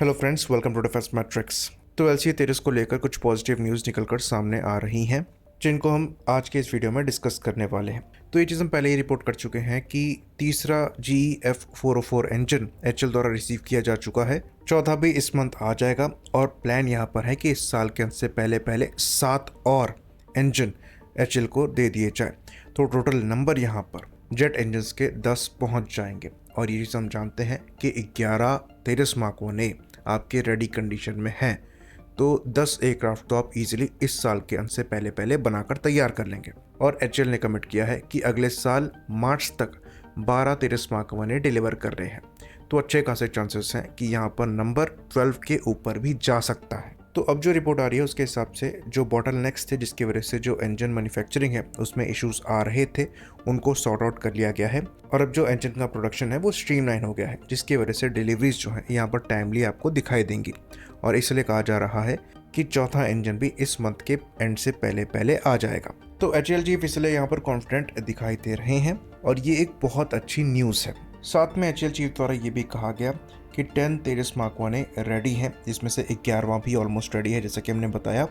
Hello friends, welcome to defence matrix. तो LCA-33 को लेकर कुछ पॉजिटिव न्यूज़ निकलकर सामने आ रही हैं, जिनको हम आज के इस वीडियो में डिस्कस करने वाले हैं। तो ये चीज़ हम पहले ही रिपोर्ट कर चुके हैं कि तीसरा GE-F404 इंजन HAL द्वारा रिसीव किया जा चुका है। चौथा भी इस मंथ आ जाएगा और प्लान यहाँ पर है कि इस साल के अंत से पहले पहले 7 और इंजन HAL को दे दिए जाए। तो टोटल नंबर यहाँ पर जेट इंजन्स के 10 पहुँच जाएंगे। और ये चीज़ हम जानते हैं कि 11 तेजस-मार्क-1 ने आपके रेडी कंडीशन में हैं, तो 10 एयरक्राफ्ट तो आप इजीली इस साल के अंत से पहले पहले बनाकर तैयार कर लेंगे। और HAL ने कमिट किया है कि अगले साल मार्च तक 12 तेजस-मार्क-1 डिलीवर कर रहे हैं। तो अच्छे खासे चांसेस हैं कि यहाँ पर नंबर 12 के ऊपर भी जा सकता है। तो अब जो रिपोर्ट आ रही है उसके हिसाब से जो बॉटलनेक्स थे, जिसकी वजह से जो इंजन मैन्युफैक्चरिंग है उसमें इश्यूज आ रहे थे, उनको सॉर्ट आउट कर लिया गया है। और अब जो इंजन का प्रोडक्शन है वो स्ट्रीमलाइन हो गया है, जिसकी वजह से डिलीवरीज जो है यहाँ पर टाइमली आपको दिखाई देंगी। और इसलिए कहा जा रहा है कि चौथा इंजन भी इस मंथ के एंड से पहले पहले आ जाएगा। तो HAL चीफ इसलिए यहाँ पर कॉन्फिडेंट दिखाई दे रहे हैं और ये एक बहुत अच्छी न्यूज़ है। साथ में HAL चीफ द्वारा ये भी कहा गया कि 10 तेजस-मार्क-1 रेडी हैं, जिसमें से 11वां भी ऑलमोस्ट रेडी है, जैसा कि हमने बताया।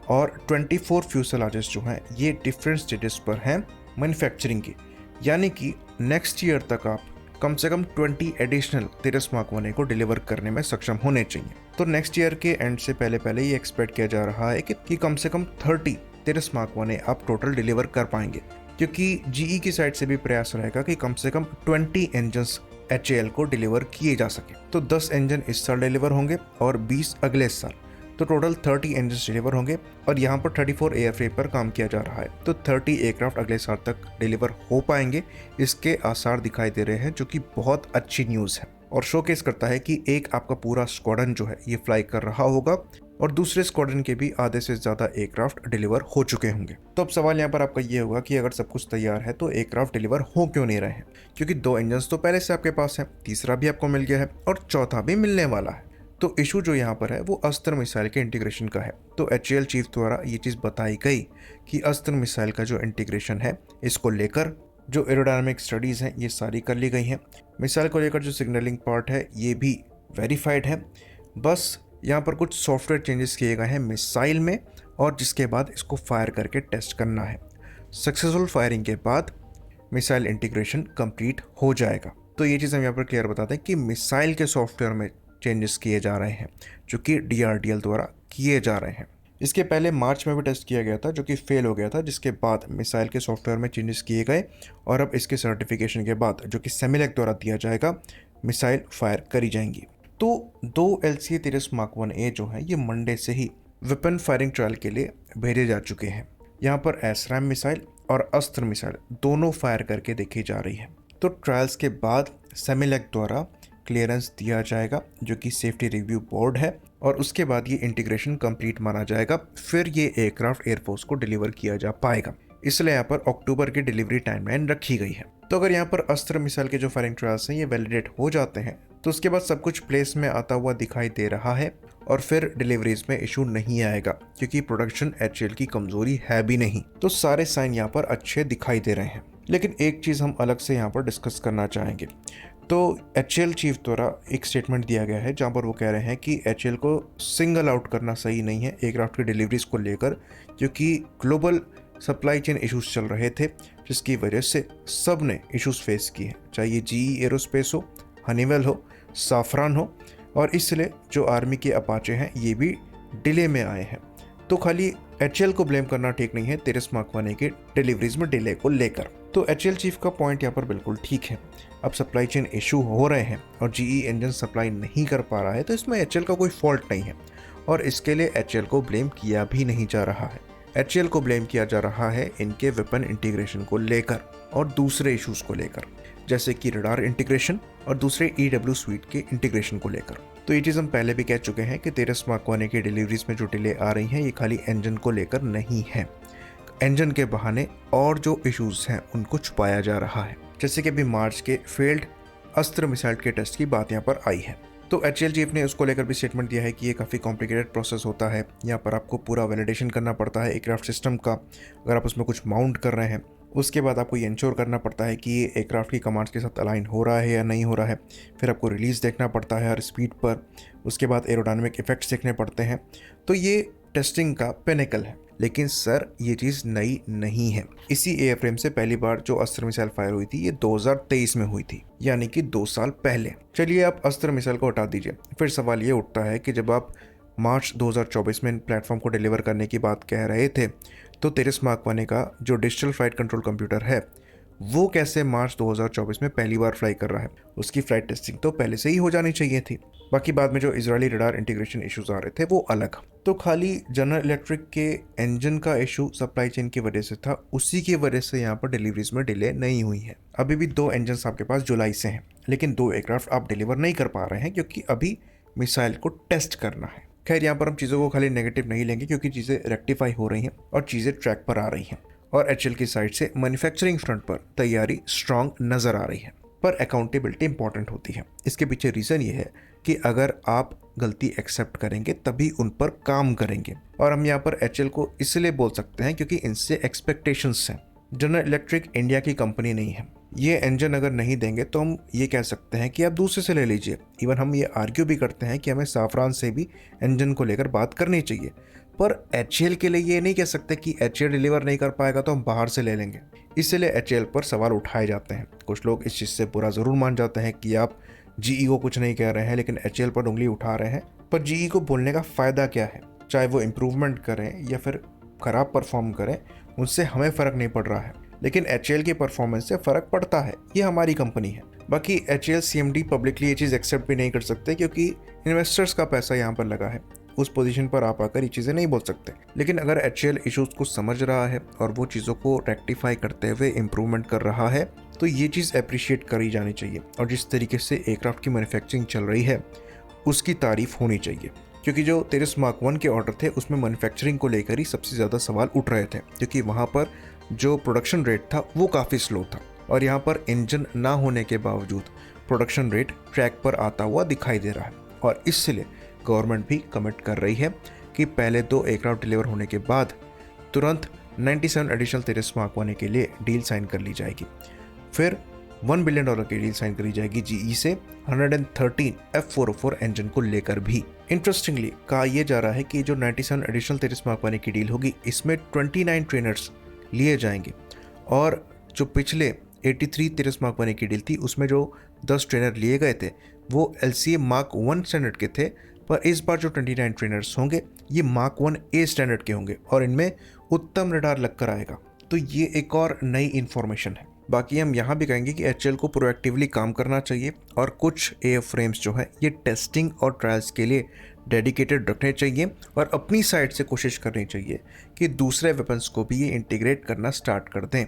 और 24 फ्यूसेलाजेस जो हैं ये डिफरेंट स्टेजेस पर हैं मैन्युफैक्चरिंग की, यानी कि नेक्स्ट ईयर तक आप कम से कम 20 एडिशनल तेजस-मार्क-1 को डिलीवर करने में सक्षम होने चाहिए। तो नेक्स्ट ईयर के एंड से पहले पहले ये एक्सपेक्ट किया जा रहा है कि कम से कम 30 तेजस-मार्क-1 आप टोटल डिलीवर कर पाएंगे, क्योंकि GE की साइड से भी प्रयास रहेगा कि कम से कम 20 इंजन्स HAL को डिलीवर किए जा सके। तो 10 इंजन इस साल डिलीवर होंगे और 20 अगले साल, तो टोटल 30 इंजन डिलीवर होंगे। और यहाँ पर 34 एयरफ्रेम पर काम किया जा रहा है, तो 30 एयरक्राफ्ट अगले साल तक डिलीवर हो पाएंगे, इसके आसार दिखाई दे रहे हैं, जो कि बहुत अच्छी न्यूज़ है और शोकेस करता है कि एक आपका पूरा स्क्वाड्रन जो है ये फ्लाई कर रहा होगा और दूसरे स्क्वाड्रन के भी आधे से ज़्यादा एयरक्राफ्ट डिलीवर हो चुके होंगे। तो अब सवाल यहाँ पर आपका ये होगा कि अगर सब कुछ तैयार है तो एयरक्राफ्ट डिलीवर हो क्यों नहीं रहे हैं, क्योंकि 2 इंजन्स तो पहले से आपके पास हैं, तीसरा भी आपको मिल गया है और चौथा भी मिलने वाला है। तो इशू जो यहाँ पर है वो अस्त्र मिसाइल के इंटीग्रेशन का है। तो HAL चीफ द्वारा ये चीज़ बताई गई कि अस्त्र मिसाइल का जो इंटीग्रेशन है, इसको लेकर जो एरोडायनामिक स्टडीज़ हैं ये सारी कर ली गई हैं। मिसाइल को लेकर जो सिग्नलिंग पार्ट है ये भी वेरीफाइड है। बस यहाँ पर कुछ सॉफ्टवेयर चेंजेस किए गए हैं मिसाइल में, और जिसके बाद इसको फायर करके टेस्ट करना है। सक्सेसफुल फायरिंग के बाद मिसाइल इंटीग्रेशन कंप्लीट हो जाएगा। तो ये चीज़ हम यहाँ पर क्लियर बताते हैं कि मिसाइल के सॉफ्टवेयर में चेंजेस किए जा रहे हैं, जो कि DRDL द्वारा किए जा रहे हैं। इसके पहले मार्च में भी टेस्ट किया गया था, जो कि फेल हो गया था, जिसके बाद मिसाइल के सॉफ्टवेयर में चेंजेस किए गए और अब इसके सर्टिफिकेशन के बाद, जो कि सेमिलेक द्वारा दिया जाएगा, मिसाइल फायर करी जाएंगी। तो 2 LCA तेजस-मार्क-1 जो है ये मंडे से ही वेपन फायरिंग ट्रायल के लिए भेजे जा चुके हैं। यहाँ पर SRAM मिसाइल और अस्त्र मिसाइल दोनों फायर करके देखी जा रही है। तो ट्रायल्स के बाद सेमिलेक द्वारा क्लियरेंस दिया जाएगा, जो कि सेफ्टी रिव्यू बोर्ड है, और उसके बाद ये इंटीग्रेशन कंप्लीट माना जाएगा। फिर ये एयरक्राफ्ट एयरफोर्स को डिलीवर किया जा पाएगा, इसलिए यहाँ पर अक्टूबर की डिलीवरी टाइमलाइन रखी गई है। तो अगर यहाँ पर अस्त्र मिसाइल के जो फायरिंग ट्रायल्स हैं ये वैलिडेट हो जाते हैं, तो उसके बाद सब कुछ प्लेस में आता हुआ दिखाई दे रहा है और फिर डिलीवरीज में इशू नहीं आएगा, क्योंकि प्रोडक्शन HAL की कमजोरी है भी नहीं। तो सारे साइन यहाँ पर अच्छे दिखाई दे रहे हैं। लेकिन एक चीज़ हम अलग से यहाँ पर डिस्कस करना चाहेंगे। तो HAL चीफ द्वारा एक स्टेटमेंट दिया गया है, जहाँ पर वो कह रहे हैं कि HAL को सिंगल आउट करना सही नहीं है एयरक्राफ्ट की डिलीवरीज को लेकर, क्योंकि ग्लोबल सप्लाई चेन इश्यूज चल रहे थे, जिसकी वजह से सब ने इश्यूज फेस किए, चाहे ये GE एरोस्पेस हो, हनीवेल हो, साफरान हो, और इसलिए जो आर्मी के अपाचे हैं ये भी डिले में आए हैं। तो खाली HAL को ब्लेम करना ठीक नहीं है तेजस-मार्क-1 के डिलीवरीज में डिले को लेकर। तो HAL चीफ का पॉइंट यहाँ पर बिल्कुल ठीक है। अब सप्लाई चेन इशू हो रहे हैं और GE इंजन सप्लाई नहीं कर पा रहा है, तो इसमें HAL का कोई फॉल्ट नहीं है और इसके लिए HAL को ब्लेम किया भी नहीं जा रहा है। HAL को ब्लेम किया जा रहा है इनके वेपन इंटीग्रेशन को लेकर और दूसरे इश्यूज को लेकर, जैसे कि रडार इंटीग्रेशन और दूसरे EW स्वीट के इंटीग्रेशन को लेकर। तो ये चीज़ हम पहले भी कह चुके हैं कि तेजस-मार्क-1 की डिलीवरीज में जो डिले आ रही हैं ये खाली इंजन को लेकर नहीं है। इंजन के बहाने और जो इश्यूज हैं उनको छुपाया जा रहा है, जैसे कि अभी मार्च के फेल्ड अस्त्र मिसाइल के टेस्ट की बात यहाँ पर आई है। तो HAL चीफ ने उसको लेकर भी स्टेटमेंट दिया है कि ये काफ़ी कॉम्प्लिकेटेड प्रोसेस होता है, यहाँ पर आपको पूरा वैलिडेशन करना पड़ता है एयरक्राफ्ट सिस्टम का। अगर आप उसमें कुछ माउंट कर रहे हैं उसके बाद आपको ये इंश्योर करना पड़ता है कि ये एयरक्राफ्ट की कमांड्स के साथ अलाइन हो रहा है या नहीं हो रहा है। फिर आपको रिलीज़ देखना पड़ता है हर स्पीड पर। उसके बाद एरोडायनामिक इफेक्ट्स देखने पड़ते हैं। तो ये टेस्टिंग का पिनेकल है। लेकिन सर ये चीज़ नई नहीं है। इसी एयरफ्रेम से पहली बार जो अस्त्र मिसाइल फायर हुई थी ये 2023 में हुई थी, यानी कि 2 साल पहले। चलिए आप अस्त्र मिसाइल को हटा दीजिए। फिर सवाल ये उठता है कि जब आप मार्च 2024 में इन प्लेटफॉर्म को डिलीवर करने की बात कह रहे थे, तो तेजस मार्क 1 का जो डिजिटल फ्लाइट कंट्रोल कंप्यूटर है वो कैसे मार्च 2024 में पहली बार फ्लाई कर रहा है? उसकी फ्लाइट टेस्टिंग तो पहले से ही हो जानी चाहिए थी। बाकी बाद में जो इजरायली रडार इंटीग्रेशन इश्यूज आ रहे थे वो अलग। तो खाली जनरल इलेक्ट्रिक के इंजन का इशू सप्लाई चेन की वजह से था, उसी की वजह से यहाँ पर डिलीवरीज में डिले नहीं हुई है। अभी भी 2 इंजन आपके पास जुलाई से हैं, लेकिन 2 एयरक्राफ्ट आप डिलीवर नहीं कर पा रहे हैं क्योंकि अभी मिसाइल को टेस्ट करना है। खैर यहाँ पर हम चीज़ों को खाली नेगेटिव नहीं लेंगे क्योंकि चीज़ें रेक्टिफाई हो रही हैं और चीज़ें ट्रैक पर आ रही हैं और एचएल की साइड से मैन्युफैक्चरिंग फ्रंट पर तैयारी स्ट्रांग नज़र आ रही है। पर अकाउंटेबिलिटी इंपॉर्टेंट होती है। इसके पीछे रीज़न ये है कि अगर आप गलती एक्सेप्ट करेंगे तभी उन पर काम करेंगे। और हम यहाँ पर एचएल को इसलिए बोल सकते हैं क्योंकि इनसे एक्सपेक्टेशंस हैं। जनरल इलेक्ट्रिक इंडिया की कंपनी नहीं है। ये इंजन अगर नहीं देंगे तो हम ये कह सकते हैं कि आप दूसरे से ले लीजिए। इवन हम ये आर्ग्यू भी करते हैं कि हमें साफरान से भी इंजन को लेकर बात करनी चाहिए। पर एचएल के लिए ये नहीं कह सकते कि एचएल डिलीवर नहीं कर पाएगा तो हम बाहर से ले लेंगे। इसलिए एचएल पर सवाल उठाए जाते हैं। कुछ लोग इस चीज़ से बुरा ज़रूर मान जाते हैं कि आप जीई को कुछ नहीं कह रहे हैं लेकिन एचएल पर उंगली उठा रहे हैं। पर जीई को बोलने का फ़ायदा क्या है? चाहे वो इम्प्रूवमेंट करें या फिर ख़राब परफॉर्म करें, उनसे हमें फ़र्क नहीं पड़ रहा है, लेकिन एचएल की परफॉर्मेंस से फ़र्क पड़ता है। ये हमारी कंपनी है। बाकी एचएल सीएमडी पब्लिकली ये चीज़ एक्सेप्ट भी नहीं कर सकते क्योंकि इन्वेस्टर्स का पैसा यहाँ पर लगा है। उस पोजीशन पर आप आकर ये चीज़ें नहीं बोल सकते। लेकिन अगर एचएल इश्यूज़ को समझ रहा है और वो चीज़ों को रेक्टिफाई करते हुए इम्प्रूवमेंट कर रहा है तो ये चीज़ अप्रिशिएट करी जानी चाहिए। और जिस तरीके से एयरक्राफ्ट की मैन्युफैक्चरिंग चल रही है उसकी तारीफ होनी चाहिए, क्योंकि जो तेजस मार्क 1 के ऑर्डर थे उसमें मैन्युफैक्चरिंग को लेकर ही सबसे ज़्यादा सवाल उठ रहे थे, क्योंकि वहाँ पर जो प्रोडक्शन रेट था वो काफ़ी स्लो था। और यहाँ पर इंजन ना होने के बावजूद प्रोडक्शन रेट ट्रैक पर आता हुआ दिखाई दे रहा है। और इसलिए गवर्नमेंट भी कमिट कर रही है कि पहले 2 एयरक्राफ्ट डिलीवर होने के बाद तुरंत 97 एडिशनल तेजस मार्क 1 के लिए डील साइन कर ली जाएगी। फिर $1 बिलियन की डील साइन करी जाएगी जीई से 113 F404 इंजन को लेकर भी। इंटरेस्टिंगली कहा यह जा रहा है कि जो 97 एडिशनल तेजस मार्क 1 की डील होगी इसमें 29 ट्रेनर्स लिए जाएंगे। और जो पिछले 83 तेजस मार्क 1 की डील थी उसमें जो 10 ट्रेनर लिए गए थे वो LCA मार्क 1 स्टैंडर्ड के थे, पर इस बार जो 29 ट्रेनर्स होंगे ये मार्क 1A स्टैंडर्ड के होंगे और इनमें उत्तम रडार लगकर आएगा। तो ये एक और नई इन्फॉर्मेशन है। बाकी हम यहाँ भी कहेंगे कि एचएल को प्रोएक्टिवली काम करना चाहिए और कुछ एयरफ्रेम्स जो है ये टेस्टिंग और ट्रायल्स के लिए डेडिकेटेड रखने चाहिए और अपनी साइड से कोशिश करनी चाहिए कि दूसरे वेपन्स को भी ये इंटीग्रेट करना स्टार्ट कर दें,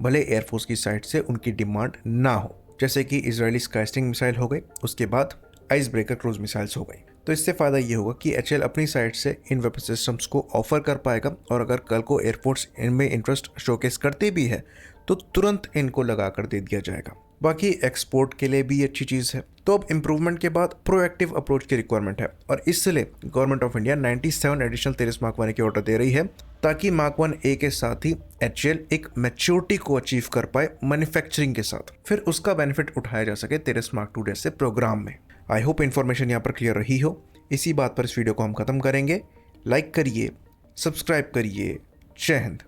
भले एयरफोर्स की साइड से उनकी डिमांड ना हो। जैसे कि इजरायली स्काईस्टिंग मिसाइल हो गई, उसके बाद आइस ब्रेकर क्रूज मिसाइल्स हो गई। तो इससे फ़ायदा ये होगा कि एचएल अपनी साइड से इन वेपन सिस्टम्स को ऑफर कर पाएगा और अगर कल को एयरफोर्स इनमें इंटरेस्ट शोकेस करते भी है तो तुरंत इनको लगा कर दे दिया जाएगा। बाकी एक्सपोर्ट के लिए भी अच्छी चीज़ है। तो अब इम्प्रूवमेंट के बाद प्रोएक्टिव अप्रोच की रिक्वायरमेंट है और इसलिए government of India 97 additional Tejas mark 1 के ऑर्डर दे रही है ताकि मार्क 1A के साथ ही एचएल एक मैच्योरिटी को अचीव कर पाए मैन्युफैक्चरिंग के साथ, फिर उसका बेनिफिट उठाया जा सके तेजस मार्क 2 जैसे प्रोग्राम में। आई होप इन्फॉर्मेशन यहाँ पर क्लियर रही हो। इसी बात पर इस वीडियो को हम खत्म करेंगे। लाइक करिए, सब्सक्राइब करिए। जय हिंद।